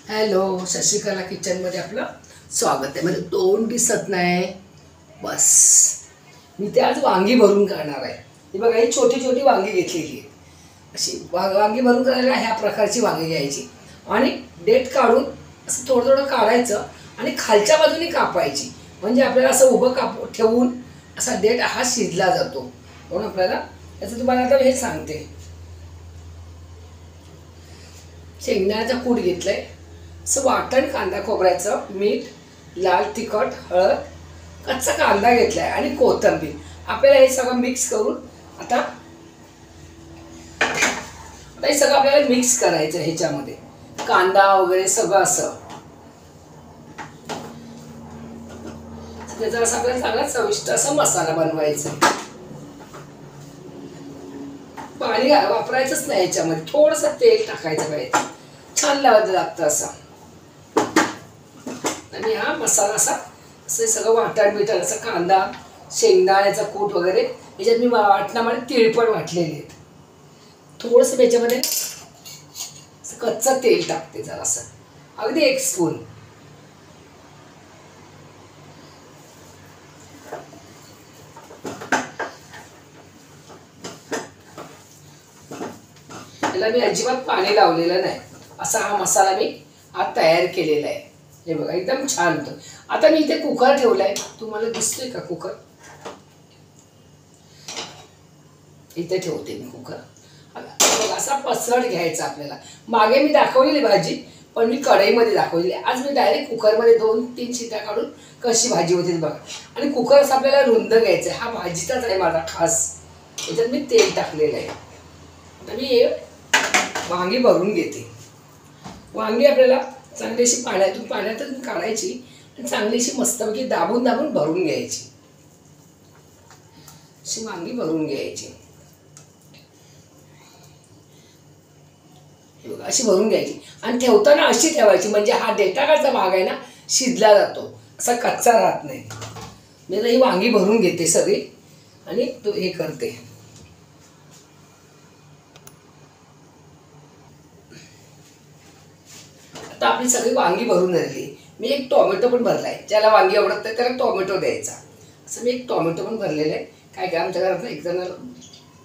Hello, Shashikala किचनमध्ये आपलं स्वागत आहे. म्हणजे तोंड दिसत नाही बस. मी ते आज वांगी भरून करणार आहे. ही बघा, ही छोटी छोटी वांगी घेतलेली आहे. अशी वांगी भरून करायला ह्या प्रकारची वांगी घ्यायची आणि देठ काढून असं थोडं थोडं काढायचं आणि खालच्या बाजूने कापायची. म्हणजे आपल्याला असं उभं ठेवून असा देठ हा शिजला जातो. म्हणून आपल्याला याचं तुम्हाला आता हे सांगते. शेंगदाण्याचा कूट घेतलाय, असं वाटण कांदा खोबऱ्याचं, मीठ, लाल तिखट, हळद, कच्चा कांदा घेतलाय आणि कोथिंबीर. आपल्याला हे सगळं मिक्स करून आता हे सगळं आपल्याला मिक्स करायचं. ह्याच्यामध्ये कांदा वगैरे सगळं असं त्याचा आपल्याला चांगला चविष्ट असा मसाला बनवायचा. पाणी वापरायचंच नाही याच्यामध्ये, थोडंसं तेल टाकायचं पाहिजे. छान लागतं असं. आणि हा मसाला असा असं सगळं वाटण बिटण असं कांदा, शेंगदाण्याचा कूट वगैरे याच्यात मी वाटणामध्ये तीळ पण वाटलेले आहेत. थोडंसं त्याच्यामध्ये कच्चं तेल टाकते जरासं, अगदी 1 स्पून. त्याला मी अजिबात पाणी लावलेलं नाही. असा हा मसाला मी आज तयार केलेला आहे. हे बघा, एकदम छान होतं. आता मी इथे कुकर ठेवलाय. तुम्हाला दिसतोय का कुकर? इथे ठेवते मी कुकर. असा पसरट घ्यायचा आपल्याला. मागे मी दाखवलेली भाजी, पण मी कढईमध्ये दाखवलेली. आज मी डायरेक्ट कुकरमध्ये 2-3 शिट्या काढून कशी भाजी होती बघा. आणि कुकर असं आपल्याला रुंद घ्यायचं. हा भाजीचाच आहे माझा खास. याच्यात मी तेल टाकलेलं आहे. आता मी हे वांगी भरून घेते. वांगी आपल्याला चांगलीशी पाण्यातून काढायची आणि चांगलीशी मस्तपैकी दाबून दाबून भरून घ्यायची. अशी वांगी भरून घ्यायची. अशी भरून घ्यायची आणि ठेवताना अशी ठेवायची, म्हणजे हा देठाकडचा भाग आहे ना, शिजला जातो, असा कच्चा राहत नाही. मी आता ही वांगी भरून घेते सगळी आणि तो हे करते. आता आपली सगळी वांगी भरून झाली. मी एक टोमॅटो पण भरलाय. ज्याला वांगी आवडत नाही त्याला टोमॅटो द्यायचा. असं मी एक टोमॅटो पण भरलेलं आहे. काय काय आमच्या घरात एक जण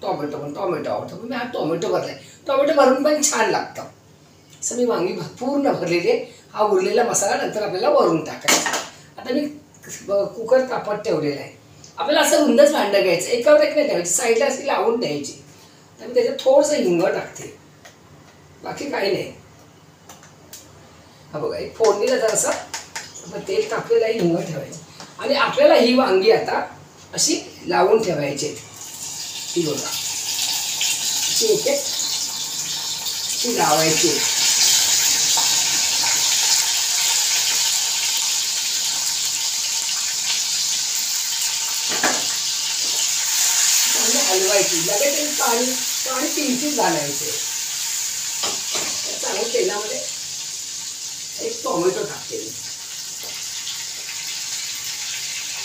टोमॅटो आवडतो, पण मी हा टोमॅटो भरलाय. टोमॅटो भरून पण छान लागतं. असं मी वांगी पूर्ण भरलेली आहे. हा उरलेला मसाला नंतर आपल्याला वरून टाकायचा. आता मी कुकर तापत ठेवलेला आहे. आपल्याला असं रुंदच भांडं घ्यायचं, एकावर एक नाही ठेवायची, साईडला अशी लावून द्यायची. तर मी त्याच्यात थोडंसं हिंग टाकते, बाकी काही नाही. हा बघा, एक फोडणीला जरासं तेल टाकलेलं आहे, हिंग ठेवायचं. आणि आपल्याला ही वांगी आता अशी लावून ठेवायची. ही बघा, अशी एक अशी लावायची. हलवायची. लगेच पाणी किंचित घालायचे. चांगलं तेलामध्ये एक टोमॅटो टाकते.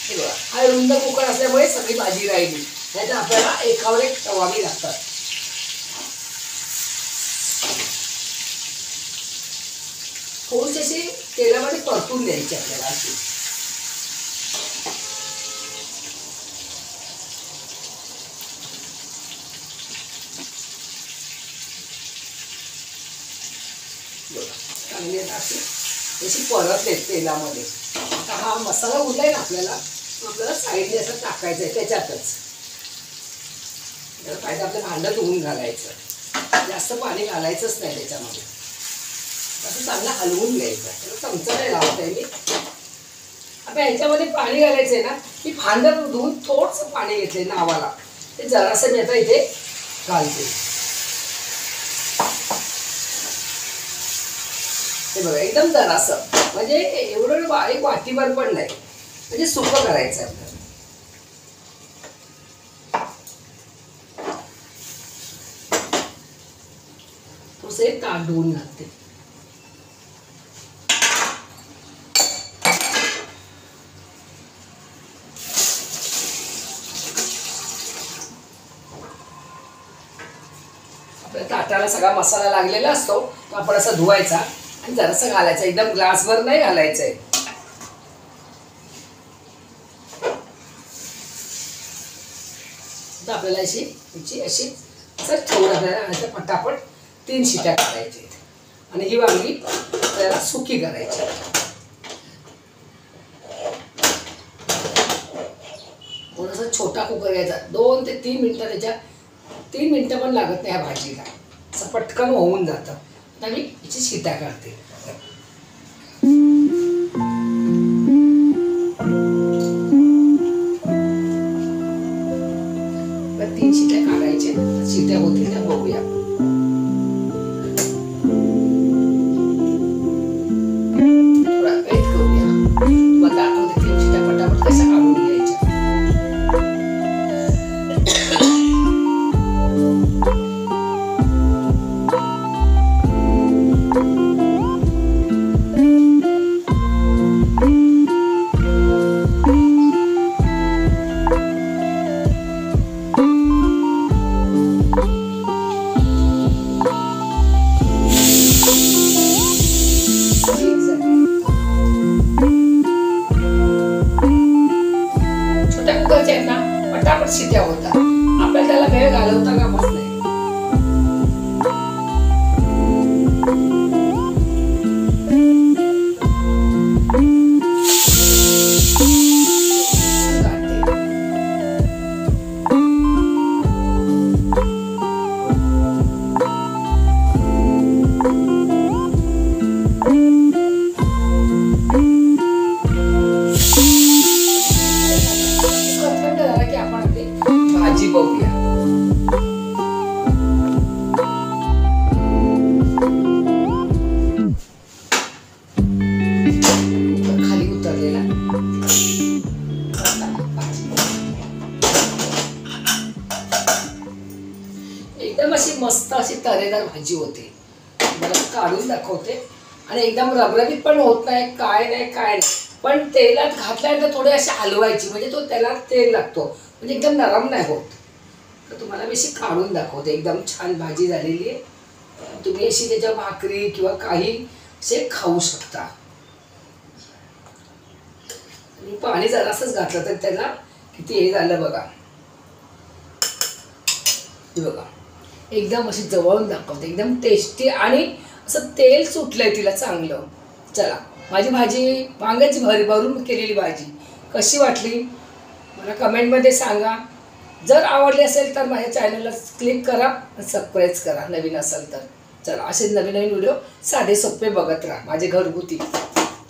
हे बघा, हा रुंद कुकर असल्यामुळे सगळी भाजी राहिली. नाहीतर आपल्याला एकावर एक तवावी लागतात. थोडीशी अशी तेलामध्ये परतून द्यायची आपल्याला अशी. चांगली अशी परतले तेलामध्ये. आता हा मसाला उरलाय ना आपल्याला साईडने असं टाकायचं आहे त्याच्यातच. त्याला पाहिजे आपलं भांडं धुवून घालायचं. जास्त पाणी घालायचंच नाही त्याच्यामध्ये. असं चांगलं हलवून घ्यायचं. त्याला चमचा नाही लावत आहे मी. आता ह्याच्यामध्ये पाणी घालायचं आहे ना, मी भांडं धुवून थोडंसं पाणी घेतलंय नावाला. ते जरासं मी आता इथे घालते. हे बघा, एकदम जरासं, म्हणजे एवढं एक वाटीभर पण नाही, म्हणजे सुकं करायचं आपल्याला. थोडंसं एक ताट धुवून घालते. आपल्या ताटाला सगळा मसाला लागलेला असतो, तो आपण असा धुवायचा आणि जरासं घालायचं, एकदम ग्लासभर नाही घालायचंय. तर आपल्याला अशी असं ठेवून आपल्याला पटापट 3 शिट्या काढायच्या आणि ही वांगी त्याला सुकी करायची. थोडासा छोटा कुकर घ्यायचा, 2 ते 3 मिनटं, त्याच्या 3 मिनटं पण लागत नाही ह्या भाजीला, असं पटकन होऊन जातं. आता मी याची शिट्या काढते. तर 3 शिट्या काढायच्या, शिट्या होतील त्या बघूया. थोडा वेट करूया, मग दाखवते 3 शिट्या पटापट कशा काढून घ्यायच्या. पटापट शिट्या होतात, आपल्याला त्याला वेळ घालवता कामात नाही. भाजी बघूया. खाली उतरलेला एकदम अशी मस्त अशी तरेदार भाजी होते. मला काढून दाखवते. आणि एकदम रबरबीत पण होत नाही, काय नाही. पण तेलात घातल्यानंतर थोडे असे हलवायची, म्हणजे तो त्याला तेल लागतो, म्हणजे एकदम नरम नाही होत. तर तुम्हाला मी अशी काढून दाखवते. एकदम छान भाजी झालेली आहे. तुम्ही अशी त्याच्या भाकरी किंवा काही असे खाऊ शकता. आणि पाणी जरासंच घातलं तर त्याला किती हे झालं बघा. हे बघा, एकदम अशी जवळून दाखवते, एकदम टेस्टी आणि असं तेल सुटलंय तिला चांगलं. चला, माझी भाजी वांग्याची भरून केलेली भाजी कशी वाटली मला कमेंटमध्ये सांगा. जर आवडली असेल तर माझ्या चॅनलला क्लिक करा आणि सबस्क्राईब करा नवीन असेल तर. चला, असे नवीन व्हिडिओ साधे सोपे बघत राहा माझे घरगुती.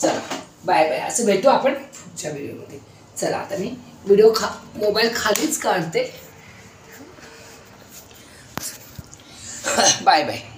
चला, बाय बाय. असं भेटू आपण पुढच्या व्हिडिओमध्ये. चला, आता मी व्हिडिओ मोबाईल खालीच काढते. Bye bye.